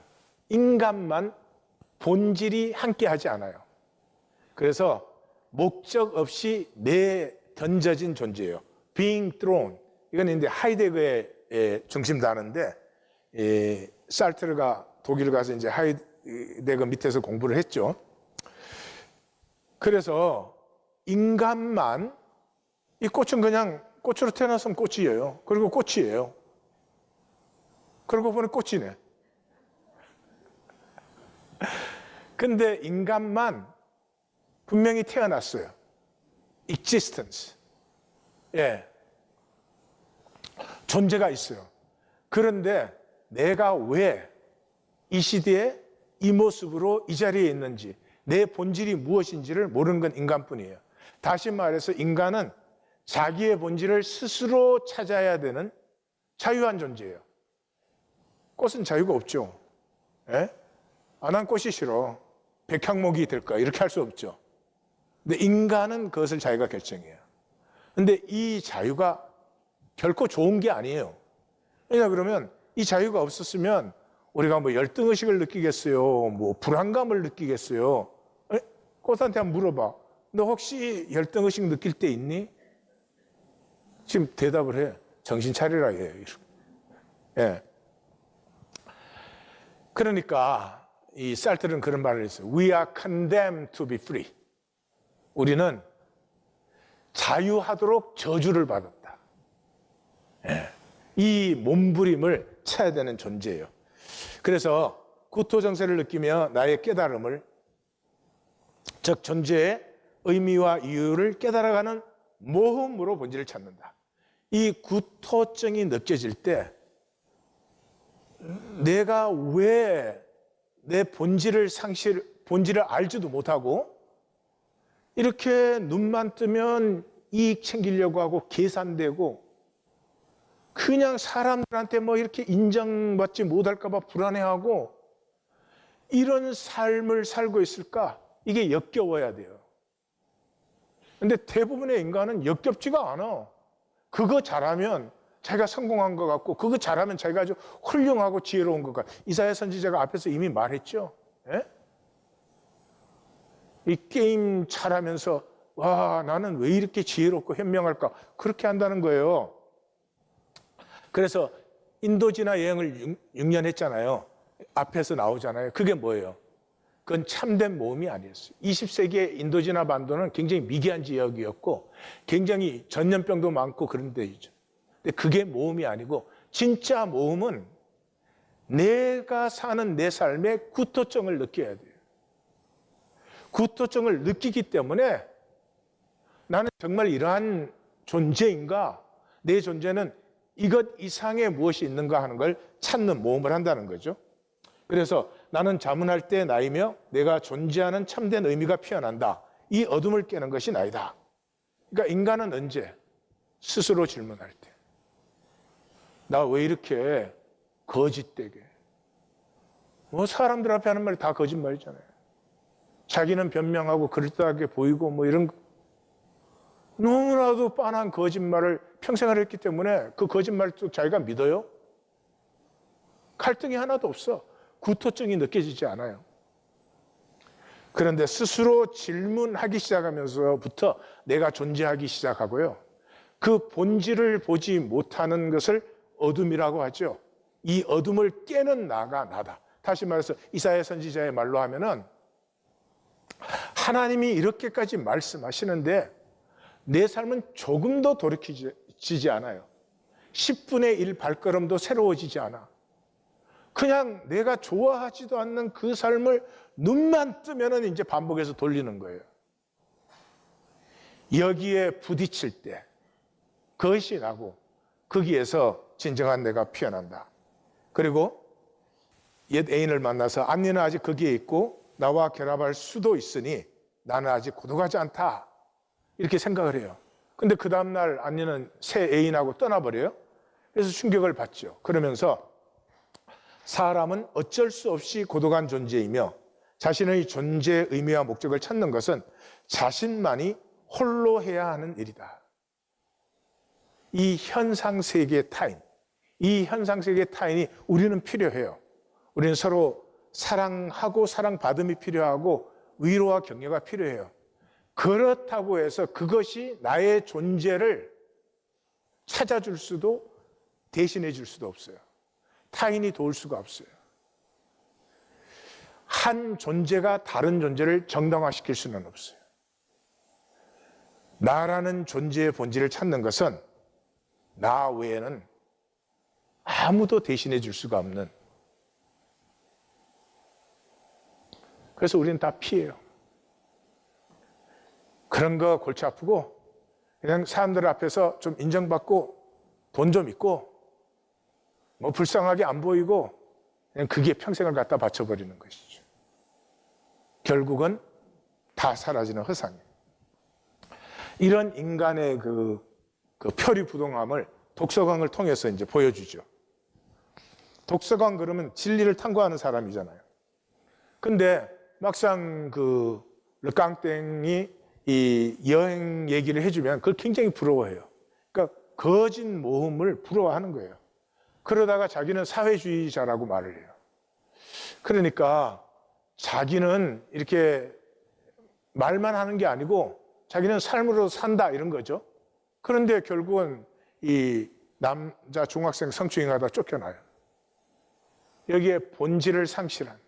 본질이 함께하지 않아요. 그래서 목적 없이 내던져진 존재예요. being thrown. 이건 이제 하이데거의 중심 단어인데, 살트르가 독일 가서 이제 하이데거 밑에서 공부를 했죠. 그래서 인간만, 이 꽃은 그냥 꽃으로 태어났으면 꽃이에요. 그리고 꽃이에요. 그러고 보니 꽃이네. 근데 인간만 분명히 태어났어요. existence. 예. 존재가 있어요. 그런데 내가 왜 이 시대에 이 모습으로 이 자리에 있는지, 내 본질이 무엇인지를 모르는 건 인간뿐이에요. 다시 말해서 인간은 자기의 본질을 스스로 찾아야 되는 자유한 존재예요. 꽃은 자유가 없죠. 예? 아, 난 꽃이 싫어. 백향목이 될까? 이렇게 할 수 없죠. 근데 인간은 그것을 자기가 결정해요. 근데 이 자유가 결코 좋은 게 아니에요. 왜냐 그러면 이 자유가 없었으면 우리가 뭐 열등의식을 느끼겠어요? 뭐 불안감을 느끼겠어요? 에? 꽃한테 한번 물어봐. 너 혹시 열등의식 느낄 때 있니? 지금 대답을 해. 정신 차리라 해요. 예. 그러니까 이 살트르는 그런 말을 했어요. We are condemned to be free. 우리는 자유하도록 저주를 받았다. 예. 이 몸부림을 쳐야 되는 존재예요. 그래서 구토정세를 느끼며 나의 깨달음을, 즉 존재의 의미와 이유를 깨달아가는 모험으로 본질을 찾는다. 이 구토증이 느껴질 때 내가 왜 내 본질을 알지도 못하고 이렇게 눈만 뜨면 이익 챙기려고 하고 계산되고 그냥 사람들한테 뭐 이렇게 인정받지 못할까 봐 불안해하고 이런 삶을 살고 있을까? 이게 역겨워야 돼요. 근데 대부분의 인간은 역겹지가 않아. 그거 잘하면 자기가 성공한 것 같고 그거 잘하면 자기가 아주 훌륭하고 지혜로운 것 같고, 이사야 선지자가 앞에서 이미 말했죠. 예? 이 게임 잘하면서 와, 나는 왜 이렇게 지혜롭고 현명할까? 그렇게 한다는 거예요. 그래서 인도지나 여행을 6년 했잖아요. 앞에서 나오잖아요. 그게 뭐예요? 그건 참된 모험이 아니었어요. 20세기의 인도지나 반도는 굉장히 미개한 지역이었고 굉장히 전염병도 많고 그런 데이죠. 근데 그게 모험이 아니고 진짜 모험은 내가 사는 내 삶의 구토증을 느껴야 돼요. 구토증을 느끼기 때문에 나는 정말 이러한 존재인가? 내 존재는 이것 이상의 무엇이 있는가 하는 걸 찾는 모험을 한다는 거죠. 그래서 나는 자문할 때 나이며 내가 존재하는 참된 의미가 피어난다. 이 어둠을 깨는 것이 나이다. 그러니까 인간은 언제? 스스로 질문할 때. 나 왜 이렇게 거짓되게? 뭐 사람들 앞에 하는 말이 다 거짓말이잖아요. 자기는 변명하고 그럴듯하게 보이고 뭐 이런 너무나도 뻔한 거짓말을 평생을 했기 때문에 그 거짓말도 자기가 믿어요? 갈등이 하나도 없어. 구토증이 느껴지지 않아요. 그런데 스스로 질문하기 시작하면서부터 내가 존재하기 시작하고요. 그 본질을 보지 못하는 것을 어둠이라고 하죠. 이 어둠을 깨는 나가 나다. 다시 말해서 이사야 선지자의 말로 하면은 하나님이 이렇게까지 말씀하시는데 내 삶은 조금도 돌이키지 않아요. 10분의 1 발걸음도 새로워지지 않아. 그냥 내가 좋아하지도 않는 그 삶을 눈만 뜨면은 이제 반복해서 돌리는 거예요. 여기에 부딪힐 때 그것이 나고 거기에서 진정한 내가 피어난다. 그리고 옛 애인을 만나서 안니는 아직 거기에 있고 나와 결합할 수도 있으니 나는 아직 고독하지 않다. 이렇게 생각을 해요. 근데 그 다음날 안니는 새 애인하고 떠나버려요. 그래서 충격을 받죠. 그러면서 사람은 어쩔 수 없이 고독한 존재이며 자신의 존재의 의미와 목적을 찾는 것은 자신만이 홀로 해야 하는 일이다. 이 현상세계의 타인, 이 현상세계의 타인이 우리는 필요해요. 우리는 서로 사랑하고 사랑받음이 필요하고 위로와 격려가 필요해요. 그렇다고 해서 그것이 나의 존재를 찾아줄 수도 대신해 줄 수도 없어요. 타인이 도울 수가 없어요. 한 존재가 다른 존재를 정당화시킬 수는 없어요. 나라는 존재의 본질을 찾는 것은 나 외에는 아무도 대신해 줄 수가 없는, 그래서 우리는 다 피해요. 그런 거 골치 아프고 그냥 사람들 앞에서 좀 인정받고 돈 좀 있고 뭐 불쌍하게 안 보이고 그냥 그게 평생을 갖다 바쳐버리는 것이죠. 결국은 다 사라지는 허상이에요. 이런 인간의 그 표리부동함을 독서광을 통해서 이제 보여주죠. 독서광 그러면 진리를 탐구하는 사람이잖아요. 근데 막상 르깡땡이 이 여행 얘기를 해주면 그걸 굉장히 부러워해요. 그러니까 거짓 모험을 부러워하는 거예요. 그러다가 자기는 사회주의자라고 말을 해요. 그러니까 자기는 이렇게 말만 하는 게 아니고 자기는 삶으로 산다 이런 거죠. 그런데 결국은 이 남자 중학생 성추행하다 쫓겨나요. 여기에 본질을 상실한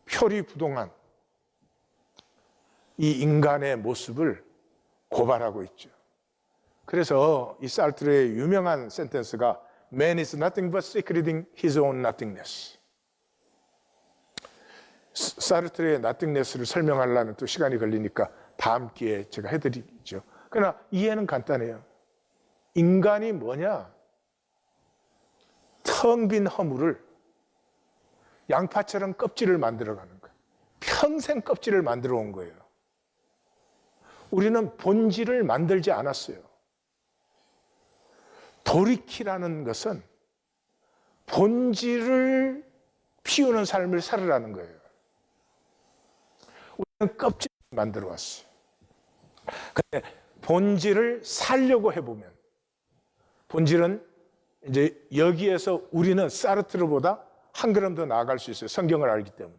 표리부동한 이 인간의 모습을 고발하고 있죠. 그래서 이 사르트르의 유명한 센텐스가 Man is nothing but secreting his own nothingness. 사르트르의 nothingness를 설명하려면 또 시간이 걸리니까 다음 기회에 제가 해드리죠. 그러나 이해는 간단해요. 인간이 뭐냐? 텅 빈 허물을 양파처럼 껍질을 만들어가는 거예요. 평생 껍질을 만들어 온 거예요. 우리는 본질을 만들지 않았어요. 돌이키라는 것은 본질을 피우는 삶을 살으라는 거예요. 우리는 껍질을 만들어 왔어요. 근데 본질을 살려고 해보면, 본질은 이제 여기에서 우리는 사르트르보다 한 걸음 더 나아갈 수 있어요. 성경을 알기 때문에.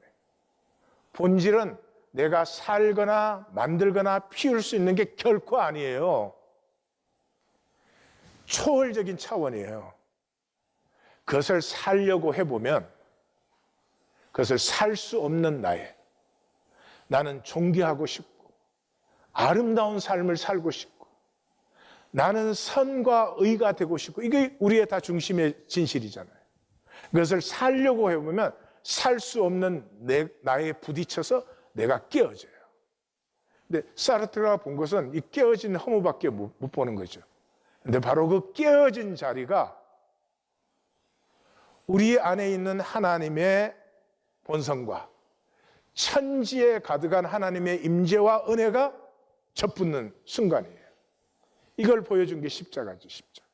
본질은 내가 살거나 만들거나 피울 수 있는 게 결코 아니에요. 초월적인 차원이에요. 그것을 살려고 해보면 그것을 살 수 없는 나는 존귀하고 싶고 아름다운 삶을 살고 싶고 나는 선과 의가 되고 싶고, 이게 우리의 다 중심의 진실이잖아요. 그것을 살려고 해보면 살 수 없는 나에 부딪혀서 내가 깨어져요. 근데 사르트르가 본 것은 이 깨어진 허무밖에 못 보는 거죠. 근데 바로 그 깨어진 자리가 우리 안에 있는 하나님의 본성과 천지에 가득한 하나님의 임재와 은혜가 접붙는 순간이에요. 이걸 보여준 게 십자가죠, 십자가.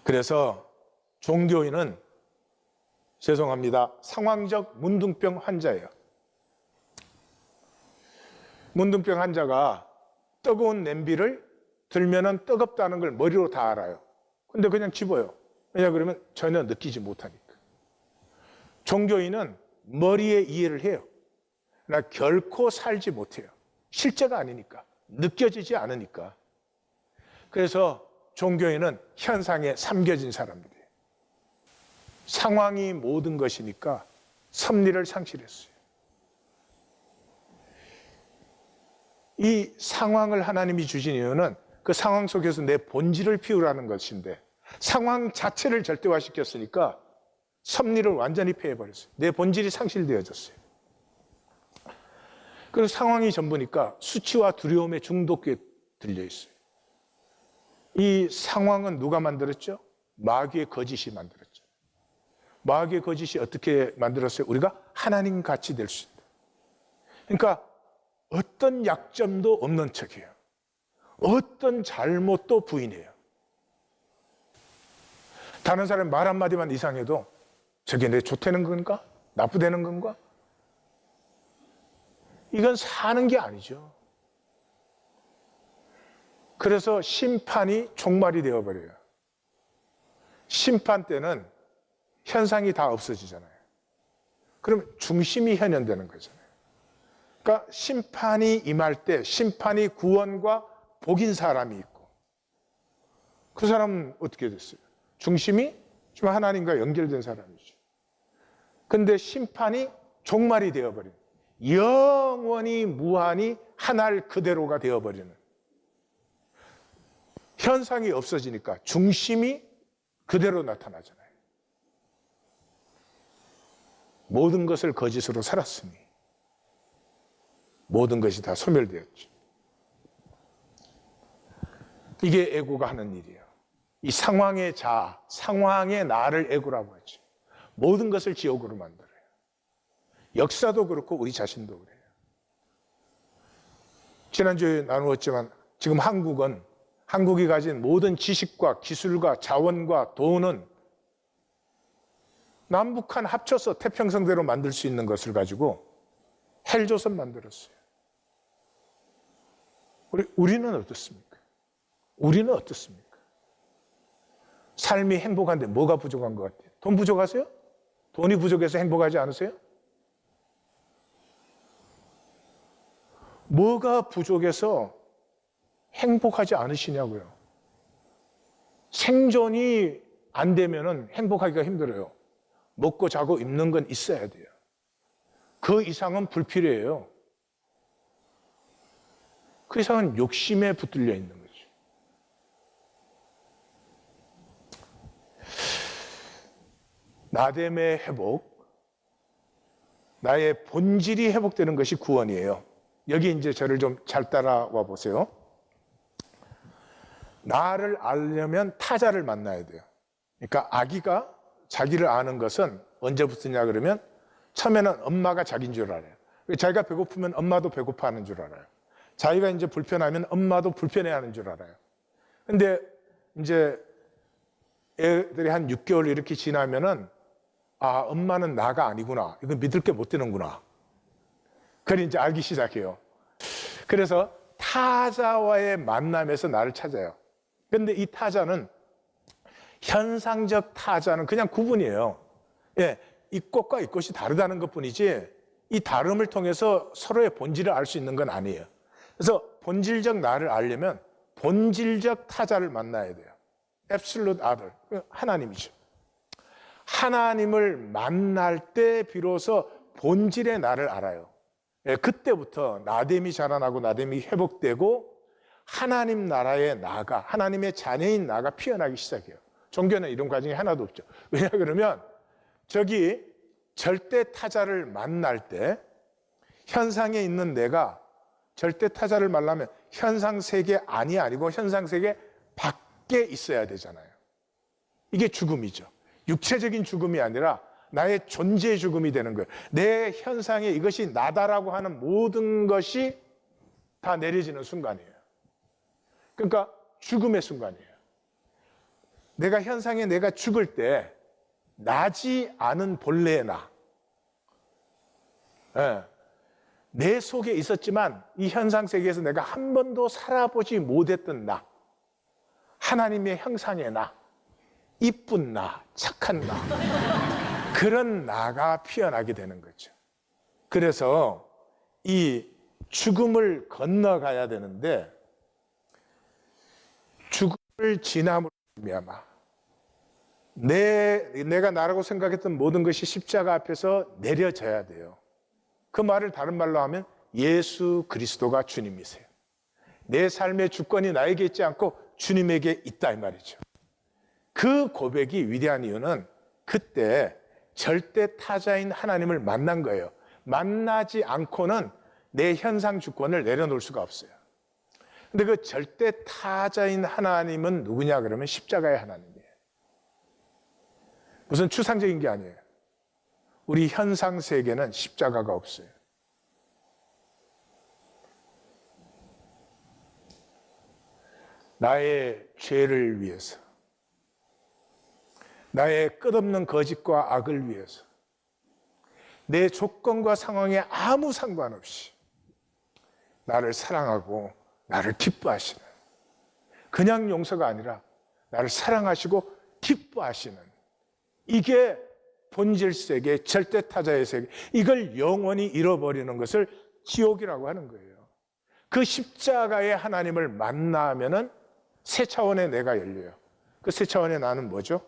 그래서 종교인은, 죄송합니다, 상황적 문둥병 환자예요. 문둥병 환자가 뜨거운 냄비를 들면은 뜨겁다는 걸 머리로 다 알아요. 근데 그냥 집어요. 왜냐 그러면 전혀 느끼지 못하니까. 종교인은 머리에 이해를 해요. 그러나 결코 살지 못해요. 실제가 아니니까. 느껴지지 않으니까. 그래서 종교인은 현상에 삼겨진 사람들이에요. 상황이 모든 것이니까 섭리를 상실했어요. 이 상황을 하나님이 주신 이유는 그 상황 속에서 내 본질을 피우라는 것인데, 상황 자체를 절대화시켰으니까 섭리를 완전히 폐해버렸어요. 내 본질이 상실되어졌어요. 그래서 상황이 전부니까 수치와 두려움에 중독에 들려있어요. 이 상황은 누가 만들었죠? 마귀의 거짓이 만들었죠. 마귀의 거짓이 어떻게 만들었어요? 우리가 하나님 같이 될 수 있다. 그러니까 어떤 약점도 없는 척해요. 어떤 잘못도 부인해요. 다른 사람 말 한마디만 이상해도 저게 내 좋다는 건가? 나쁘다는 건가? 이건 사는 게 아니죠. 그래서 심판이 종말이 되어버려요. 심판 때는 현상이 다 없어지잖아요. 그럼 중심이 현현되는 거잖아요. 그러니까 심판이 임할 때 심판이 구원과 복인 사람이 있고, 그 사람은 어떻게 됐어요? 중심이 좀 하나님과 연결된 사람이죠. 근데 심판이 종말이 되어버린, 영원히 무한히 하늘 그대로가 되어버리는, 현상이 없어지니까 중심이 그대로 나타나잖아요. 모든 것을 거짓으로 살았으니 모든 것이 다 소멸되었죠. 이게 에고가 하는 일이에요. 이 상황의 자아, 상황의 나를 에고라고 하죠. 모든 것을 지옥으로 만들어요. 역사도 그렇고 우리 자신도 그래요. 지난주에 나누었지만 지금 한국이 가진 모든 지식과 기술과 자원과 돈은 남북한 합쳐서 태평성대로 만들 수 있는 것을 가지고 헬조선 만들었어요. 우리는 어떻습니까? 우리는 어떻습니까? 삶이 행복한데 뭐가 부족한 것 같아요? 돈 부족하세요? 돈이 부족해서 행복하지 않으세요? 뭐가 부족해서 행복하지 않으시냐고요. 생존이 안 되면 행복하기가 힘들어요. 먹고 자고 입는 건 있어야 돼요. 그 이상은 불필요해요. 그 이상은 욕심에 붙들려 있는 거죠. 나됨의 회복, 나의 본질이 회복되는 것이 구원이에요. 여기 이제 저를 좀 잘 따라와 보세요. 나를 알려면 타자를 만나야 돼요. 그러니까 아기가 자기를 아는 것은 언제부터냐 그러면 처음에는 엄마가 자기인 줄 알아요. 자기가 배고프면 엄마도 배고파하는 줄 알아요. 자기가 이제 불편하면 엄마도 불편해하는 줄 알아요. 근데 이제 애들이 한 6개월 이렇게 지나면은 아, 엄마는 나가 아니구나. 이건 믿을 게 못 되는구나. 그걸 이제 알기 시작해요. 그래서 타자와의 만남에서 나를 찾아요. 근데 이 타자는 현상적 타자는 그냥 구분이에요. 예, 이 꽃과 이 꽃이 다르다는 것뿐이지 이 다름을 통해서 서로의 본질을 알 수 있는 건 아니에요. 그래서 본질적 나를 알려면 본질적 타자를 만나야 돼요. Absolute Other, 하나님이죠. 하나님을 만날 때 비로소 본질의 나를 알아요. 예, 그때부터 나됨이 자라나고 나됨이 회복되고 하나님 나라의 나가, 하나님의 자녀인 나가 피어나기 시작해요. 종교는 이런 과정이 하나도 없죠. 왜냐 그러면 저기 절대 타자를 만날 때 현상에 있는 내가 절대 타자를 만나면 현상 세계 안이 아니고 현상 세계 밖에 있어야 되잖아요. 이게 죽음이죠. 육체적인 죽음이 아니라 나의 존재의 죽음이 되는 거예요. 내 현상에 이것이 나다라고 하는 모든 것이 다 내려지는 순간이에요. 그러니까 죽음의 순간이에요. 내가 현상에 내가 죽을 때 나지 않은 본래의 나, 예, 내 속에 있었지만 이 현상 세계에서 내가 한 번도 살아보지 못했던 나, 하나님의 형상의 나, 이쁜 나, 착한 나, 그런 나가 피어나게 되는 거죠. 그래서 이 죽음을 건너가야 되는데 죽음을 지남으로 말미암아 내가 나라고 생각했던 모든 것이 십자가 앞에서 내려져야 돼요. 그 말을 다른 말로 하면 예수 그리스도가 주님이세요. 내 삶의 주권이 나에게 있지 않고 주님에게 있다 이 말이죠. 그 고백이 위대한 이유는 그때 절대 타자인 하나님을 만난 거예요. 만나지 않고는 내 현상 주권을 내려놓을 수가 없어요. 근데 그 절대 타자인 하나님은 누구냐 그러면 십자가의 하나님이에요. 무슨 추상적인 게 아니에요. 우리 현상 세계는 십자가가 없어요. 나의 죄를 위해서, 나의 끝없는 거짓과 악을 위해서, 내 조건과 상황에 아무 상관없이 나를 사랑하고 나를 기뻐하시는, 그냥 용서가 아니라 나를 사랑하시고 기뻐하시는, 이게 본질 세계, 절대 타자의 세계, 이걸 영원히 잃어버리는 것을 지옥이라고 하는 거예요. 그 십자가의 하나님을 만나면은 새 차원의 내가 열려요. 그 새 차원의 나는 뭐죠?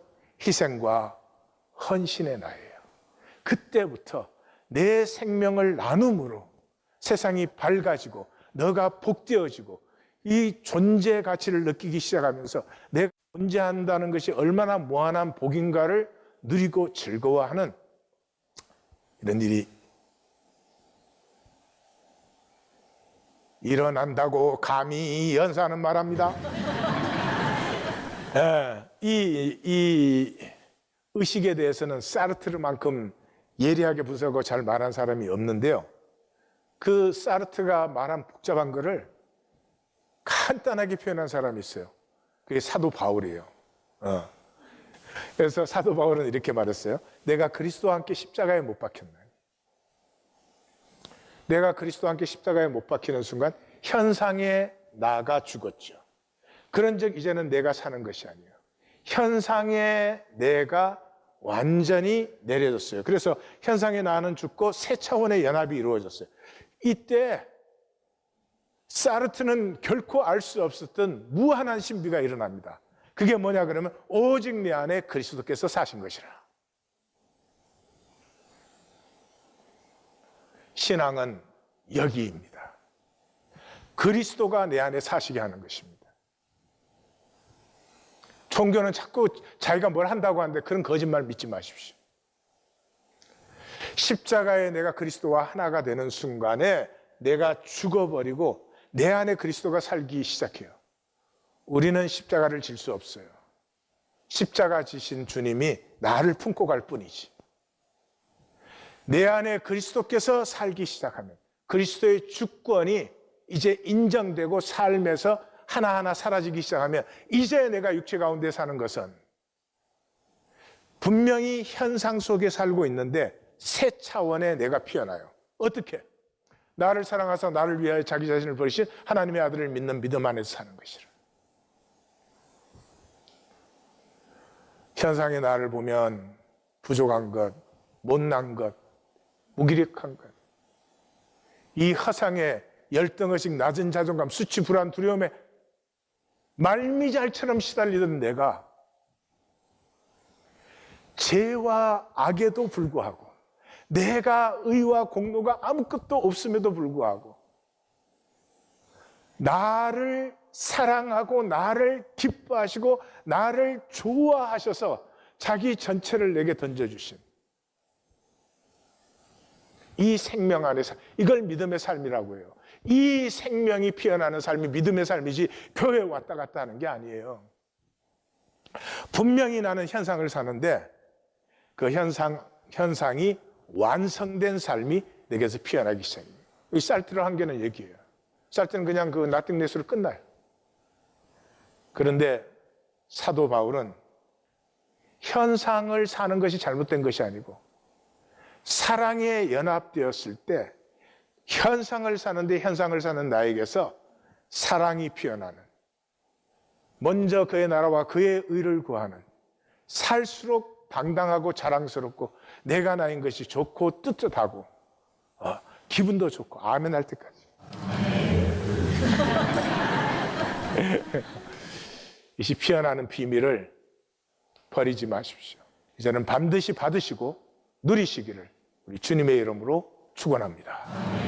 희생과 헌신의 나예요. 그때부터 내 생명을 나눔으로 세상이 밝아지고 너가 복되어지고 이 존재 가치를 느끼기 시작하면서 내가 존재한다는 것이 얼마나 무한한 복인가를 누리고 즐거워하는 이런 일이 일어난다고 감히 연사는 말합니다. 이 의식에 대해서는 사르트르만큼 예리하게 분석하고 잘 말한 사람이 없는데요. 그 사르트가 말한 복잡한 거를 간단하게 표현한 사람이 있어요. 그게 사도 바울이에요. 그래서 사도 바울은 이렇게 말했어요. 내가 그리스도와 함께 십자가에 못 박혔나니. 내가 그리스도와 함께 십자가에 못 박히는 순간 현상에 나가 죽었죠. 그런즉 이제는 내가 사는 것이 아니에요. 현상에 내가 완전히 내려졌어요. 그래서 현상의 나는 죽고 새 차원의 연합이 이루어졌어요. 이때 사르트는 결코 알 수 없었던 무한한 신비가 일어납니다. 그게 뭐냐 그러면 오직 내 안에 그리스도께서 사신 것이라. 신앙은 여기입니다. 그리스도가 내 안에 사시게 하는 것입니다. 종교는 자꾸 자기가 뭘 한다고 하는데 그런 거짓말 믿지 마십시오. 십자가에 내가 그리스도와 하나가 되는 순간에 내가 죽어버리고 내 안에 그리스도가 살기 시작해요. 우리는 십자가를 질 수 없어요. 십자가 지신 주님이 나를 품고 갈 뿐이지. 내 안에 그리스도께서 살기 시작하면 그리스도의 주권이 이제 인정되고 삶에서 하나하나 사라지기 시작하면 이제 내가 육체 가운데 사는 것은 분명히 현상 속에 살고 있는데 새 차원의 내가 피어나요. 어떻게? 나를 사랑하사 나를 위하여 자기 자신을 버리신 하나님의 아들을 믿는 믿음 안에서 사는 것이라. 현상의 나를 보면 부족한 것, 못난 것, 무기력한 것, 이 허상의 열등의식, 낮은 자존감, 수치, 불안, 두려움에 말미잘처럼 시달리던 내가 죄와 악에도 불구하고 내가 의와 공로가 아무것도 없음에도 불구하고 나를 사랑하고 나를 기뻐하시고 나를 좋아하셔서 자기 전체를 내게 던져주신 이 생명 안에서, 이걸 믿음의 삶이라고 해요. 이 생명이 피어나는 삶이 믿음의 삶이지 교회에 왔다 갔다 하는 게 아니에요. 분명히 나는 현상을 사는데 그 현상이 완성된 삶이 내게서 피어나기 시작해요. 이 살트를 한 개는 얘기예요. 살트는 그냥 그 나띵네스로 끝나요. 그런데 사도 바울은 현상을 사는 것이 잘못된 것이 아니고 사랑에 연합되었을 때 현상을 사는데 현상을 사는 나에게서 사랑이 피어나는, 먼저 그의 나라와 그의 의를 구하는, 살수록 당당하고 자랑스럽고 내가 나인 것이 좋고 뜨뜻하고 기분도 좋고 아멘 할 때까지 이 피어나는 비밀을 버리지 마십시오. 이제는 반드시 받으시고 누리시기를 우리 주님의 이름으로 축원합니다.